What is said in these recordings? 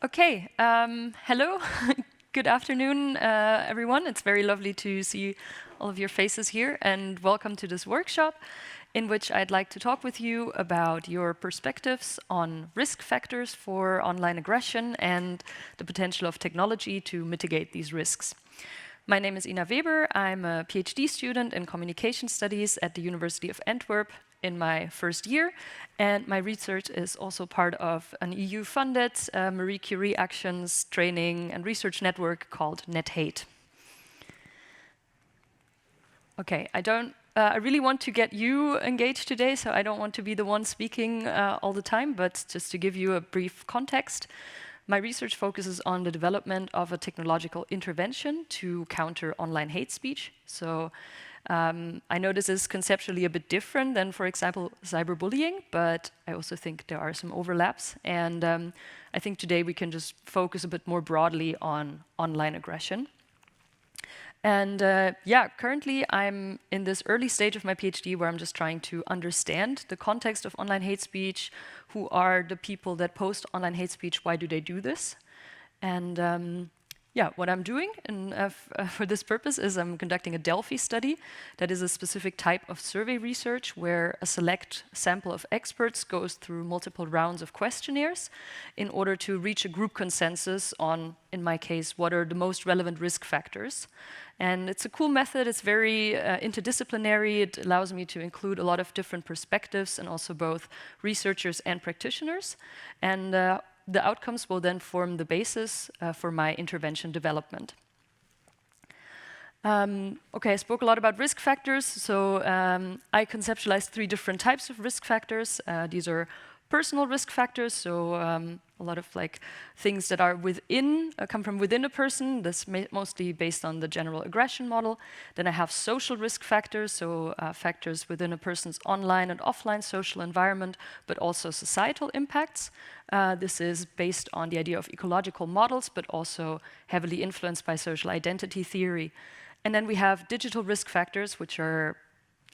Okay, hello. Good afternoon, everyone. It's very lovely to see all of your faces here, and welcome to this workshop in which I'd like to talk with you about your perspectives on risk factors for online aggression and the potential of technology to mitigate these risks. My name is Ina Weber. I'm a PhD student in communication studies at the University of Antwerp in my first year, and my research is also part of an EU-funded Marie Curie Actions training and research network called NetHate. Okay, I really want to get you engaged today, so I don't want to be the one speaking all the time, but just to give you a brief context, my research focuses on the development of a technological intervention to counter online hate speech. So I know this is conceptually a bit different than, for example, cyberbullying, but I also think there are some overlaps. And I think today we can just focus a bit more broadly on online aggression. And currently I'm in this early stage of my PhD where I'm just trying to understand the context of online hate speech, who are the people that post online hate speech, why do they do this? And what I'm doing for this purpose is I'm conducting a Delphi study that is a specific type of survey research where a select sample of experts goes through multiple rounds of questionnaires in order to reach a group consensus on, in my case, what are the most relevant risk factors. And it's a cool method. It's very interdisciplinary. It allows me to include a lot of different perspectives and also both researchers and practitioners. And the outcomes will then form the basis for my intervention development. I spoke a lot about risk factors. So I conceptualized 3 different types of risk factors. These are personal risk factors, so a lot of things that are come from within a person. This mostly based on the general aggression model. Then I have social risk factors, so factors within a person's online and offline social environment, but also societal impacts. This is based on the idea of ecological models, but also heavily influenced by social identity theory. And then we have digital risk factors, which are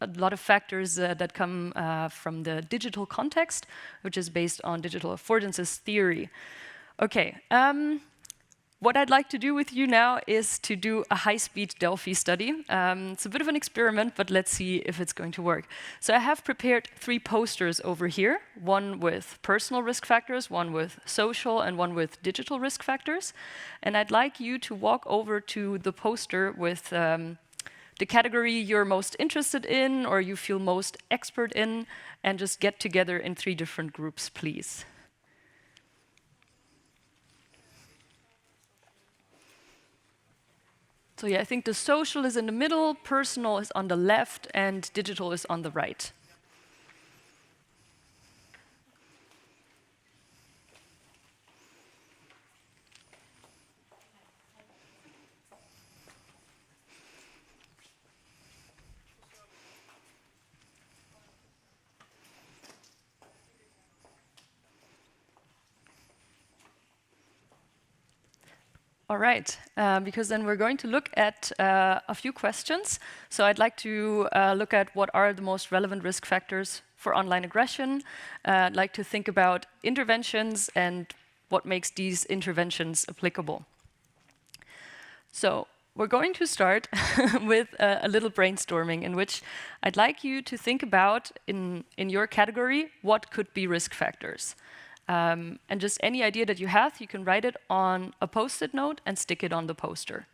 a lot of factors that come from the digital context, which is based on digital affordances theory. Okay, what I'd like to do with you now is to do a high-speed Delphi study. It's a bit of an experiment, but let's see if it's going to work. So I have prepared 3 posters over here, one with personal risk factors, one with social, and one with digital risk factors. And I'd like you to walk over to the poster with the category you're most interested in or you feel most expert in, and just get together in 3 different groups, please. So I think the social is in the middle, personal is on the left, and digital is on the right. All right, because then we're going to look at a few questions. So I'd like to look at what are the most relevant risk factors for online aggression. I'd like to think about interventions and what makes these interventions applicable. So we're going to start with a little brainstorming in which I'd like you to think about, in your category, what could be risk factors. And just any idea that you have, you can write it on a Post-it note and stick it on the poster.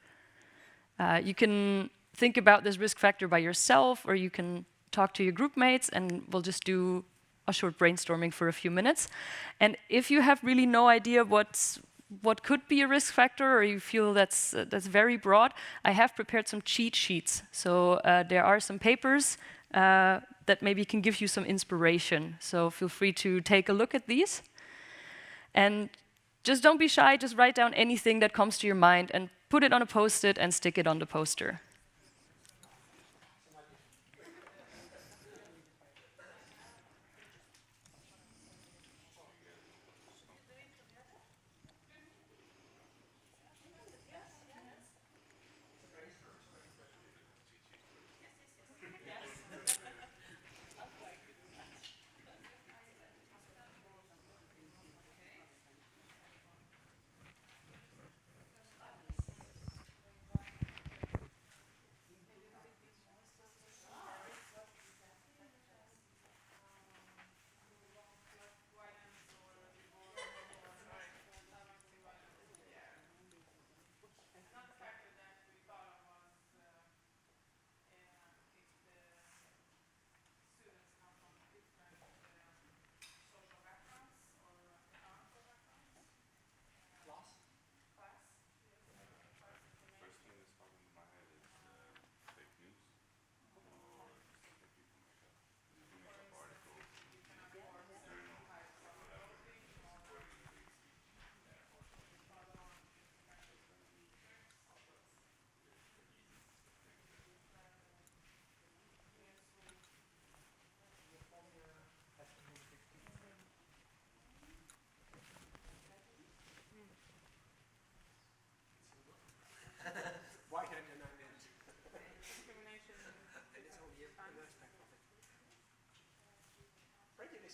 You can think about this risk factor by yourself, or you can talk to your group mates, and we'll just do a short brainstorming for a few minutes. And if you have really no idea what could be a risk factor, or you feel that's very broad, I have prepared some cheat sheets. So there are some papers that maybe can give you some inspiration. So feel free to take a look at these. And just don't be shy, just write down anything that comes to your mind and put it on a Post-it and stick it on the poster.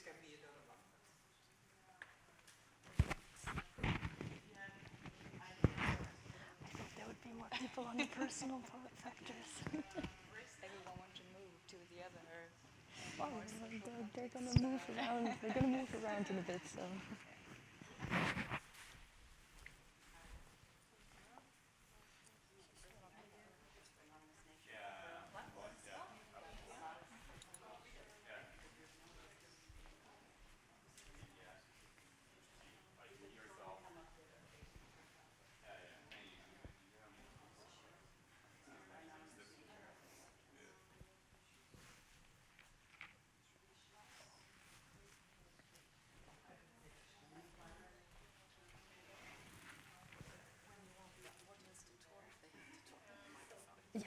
There would be more people on the personal factors. Everyone wants to move to the other. Oh, they're gonna move around. They're gonna move around in a bit, so. Yeah.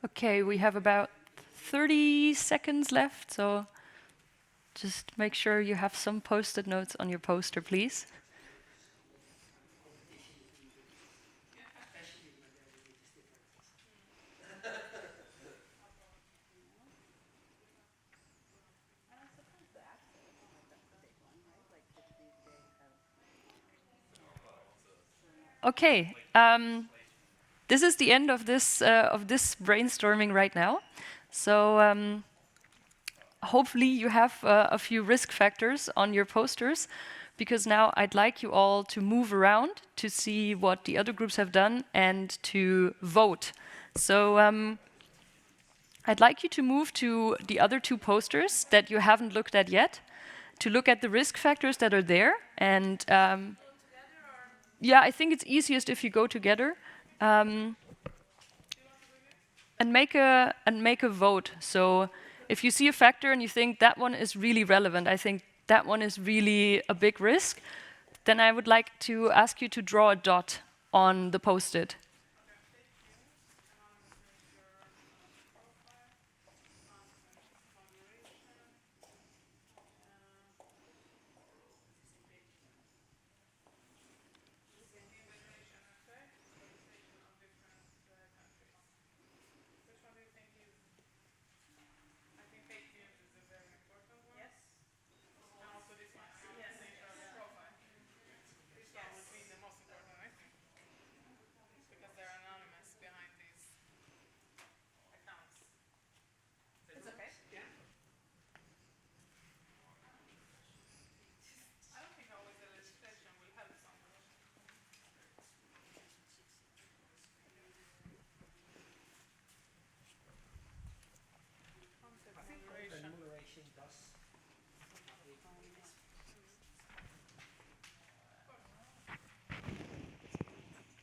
Okay, we have about 30 seconds left, so just make sure you have some post-it notes on your poster, please. Okay, this is the end of this brainstorming right now. So hopefully you have a few risk factors on your posters, because now I'd like you all to move around to see what the other groups have done and to vote. So I'd like you to move to the other two posters that you haven't looked at yet, to look at the risk factors that are there. And yeah, I think it's easiest if you go together. And make a vote. So if you see a factor and you think that one is really relevant, I think that one is really a big risk, then I would like to ask you to draw a dot on the post-it.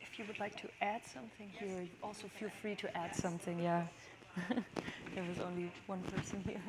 If you would like to add something here, also feel free to add something, yeah. There was only one person here.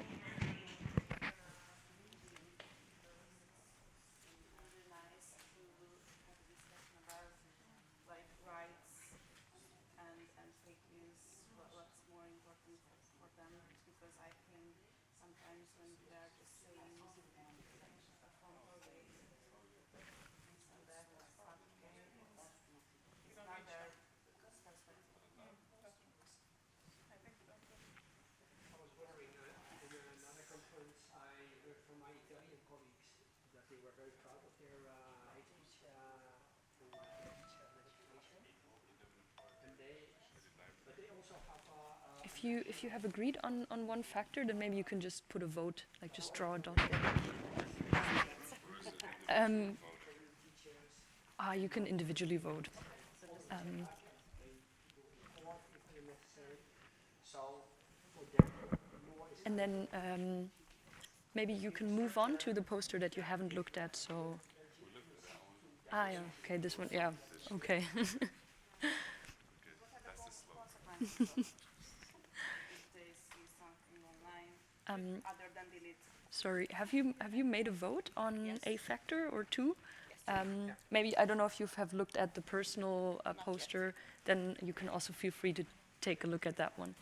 If you have agreed on one factor, then maybe you can just put a vote, like just draw a dot. You can individually vote. And then maybe you can move on to the poster that you haven't looked at. So, yeah, okay, this one, yeah, okay. Other than delete. Sorry, have you made a vote on Yes. a factor or two? Yes. Maybe I don't know if you have looked at the personal poster. Then you can also feel free to take a look at that one.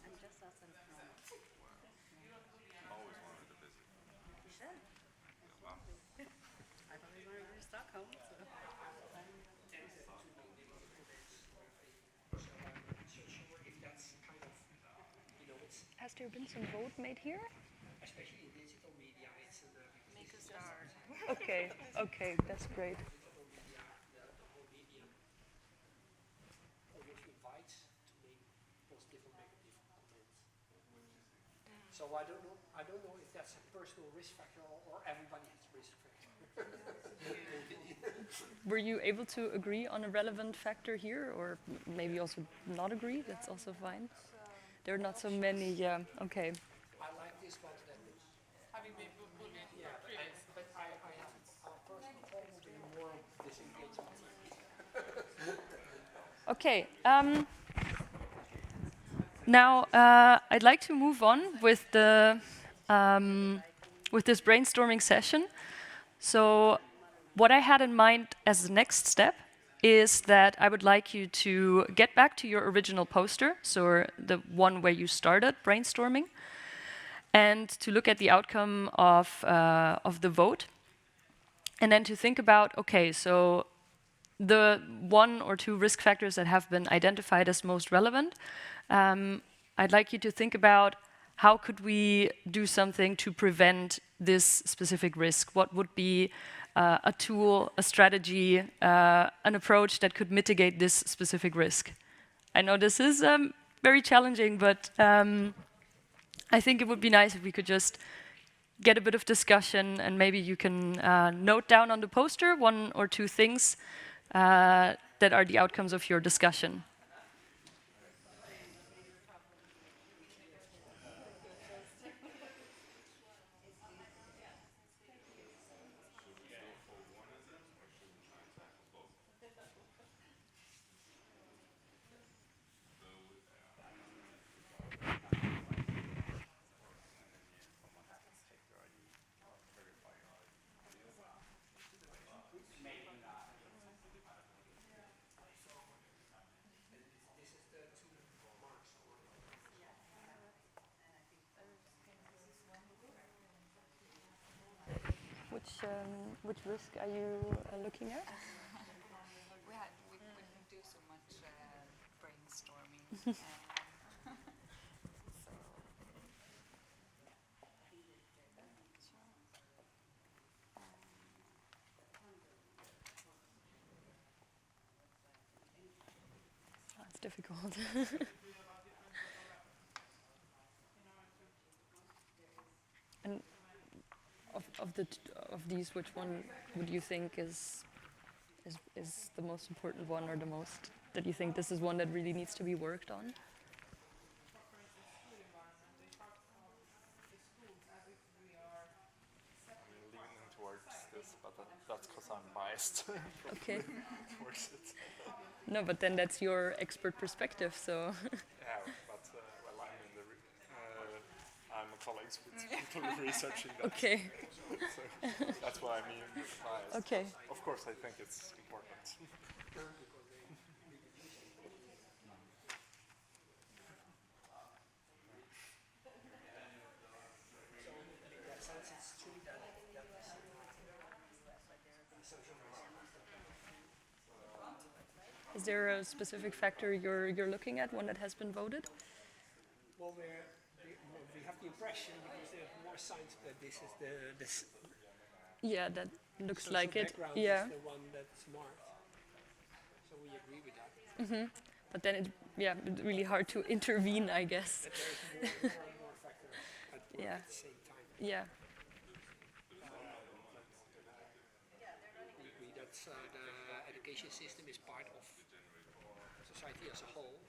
I'm just outside of Rome. Always wanted to visit. You should. I've always wanted to go to Stockholm, so. Has there been some vote made here? Make a start. Okay, okay, that's great. So I don't know if that's a personal risk factor or everybody has a risk factor. Were you able to agree on a relevant factor here, or maybe also not agree? That's also fine. There are not so many. Yeah. Okay. I like this one that much. Yeah, but I have a personal problem with more disengagement. Okay. Now I'd like to move on with the with this brainstorming session. So what I had in mind as the next step is that I would like you to get back to your original poster, so the one where you started brainstorming, and to look at the outcome of the vote, and then to think about, okay, so the one or two risk factors that have been identified as most relevant, I'd like you to think about how could we do something to prevent this specific risk? What would be a tool, a strategy, an approach that could mitigate this specific risk? I know this is very challenging, but I think it would be nice if we could just get a bit of discussion, and maybe you can note down on the poster one or two things that are the outcomes of your discussion. Which risk are you looking at? We do so much brainstorming. Oh, it's difficult. And of these, which one would you think is the most important one, or the most that you think this is one that really needs to be worked on? I'm leaning towards this, but that's because I'm biased Okay. towards it. No, but then that's your expert perspective, so. Yeah, but well, I'm a colleague with people researching that. Okay. So that's what I mean with bias. Okay. Of course, I think it's important. Is there a specific factor you're looking at, one that has been voted? Well, we have the impression, because there are more signs, that this is this Yeah, that looks social like it. background Yeah. is the one that's marked. So we agree with that. But then it's really hard to intervene, I guess. That there is more and more factors at work Yeah. at the same time. Yeah. That's the education system is part of society as a whole,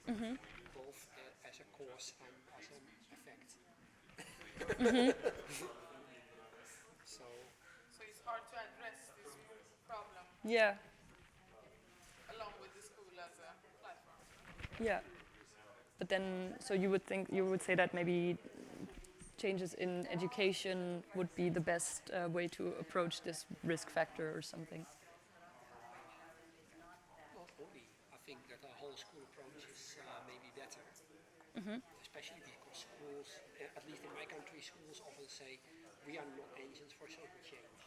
both as a cause and as an effect. So it's hard to address this problem Yeah. along with the school as a platform. Yeah. But then, so you would say that maybe changes in education would be the best way to approach this risk factor or something. not only, I think that a whole school approach is maybe better, especially because schools, at least in my country, schools often say we are not agents for social change.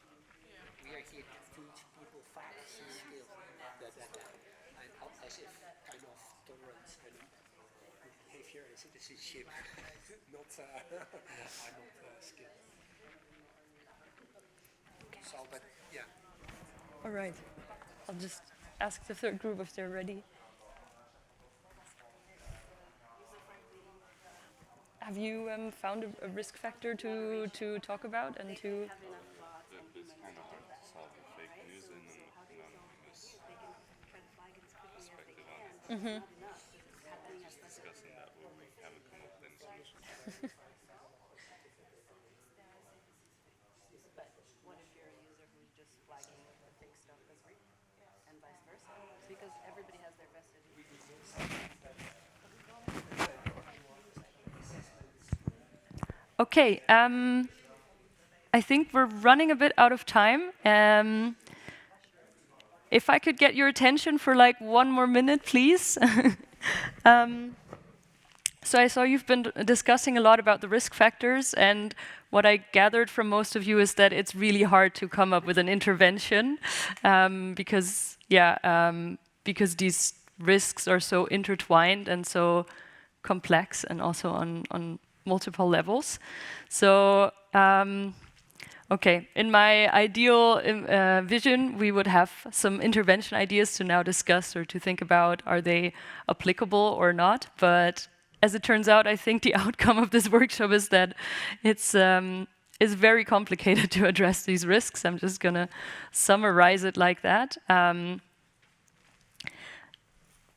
We are here to teach people facts and skills, and as if kind of tolerance and good behavior and citizenship not are not skills. So, but yeah. All right. I'll just ask the third group if they're ready. Have you found a risk factor to talk about and to? It's kind of hard to solve the fake news in an anonymous perspective on it. Just discussing that when we haven't come up with any solutions. But what if you're a user who's just flagging the fake stuff as real, and vice versa? Because everybody has their vested interest. Okay. I think we're running a bit out of time. If I could get your attention for like 1 more minute, please. So I saw you've been discussing a lot about the risk factors, and what I gathered from most of you is that it's really hard to come up with an intervention because these risks are so intertwined and so complex, and also on multiple levels. So. Okay, in my ideal vision, we would have some intervention ideas to now discuss or to think about, are they applicable or not? But as it turns out, I think the outcome of this workshop is that it's very complicated to address these risks. I'm just gonna summarize it like that.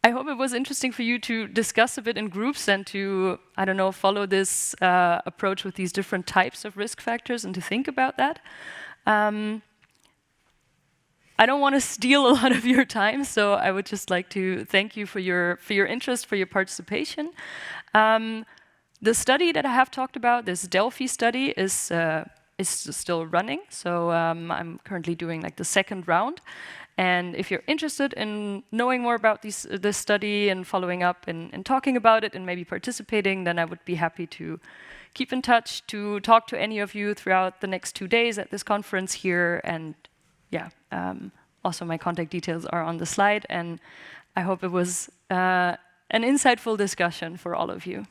I hope it was interesting for you to discuss a bit in groups and to, I don't know, follow this approach with these different types of risk factors and to think about that. I don't want to steal a lot of your time, so I would just like to thank you for your interest, for your participation. The study that I have talked about, this Delphi study, is still running. So I'm currently doing like the second round. And if you're interested in knowing more about this study and following up and talking about it and maybe participating, then I would be happy to keep in touch, to talk to any of you throughout the next 2 days at this conference here. And yeah, also my contact details are on the slide. And I hope it was an insightful discussion for all of you.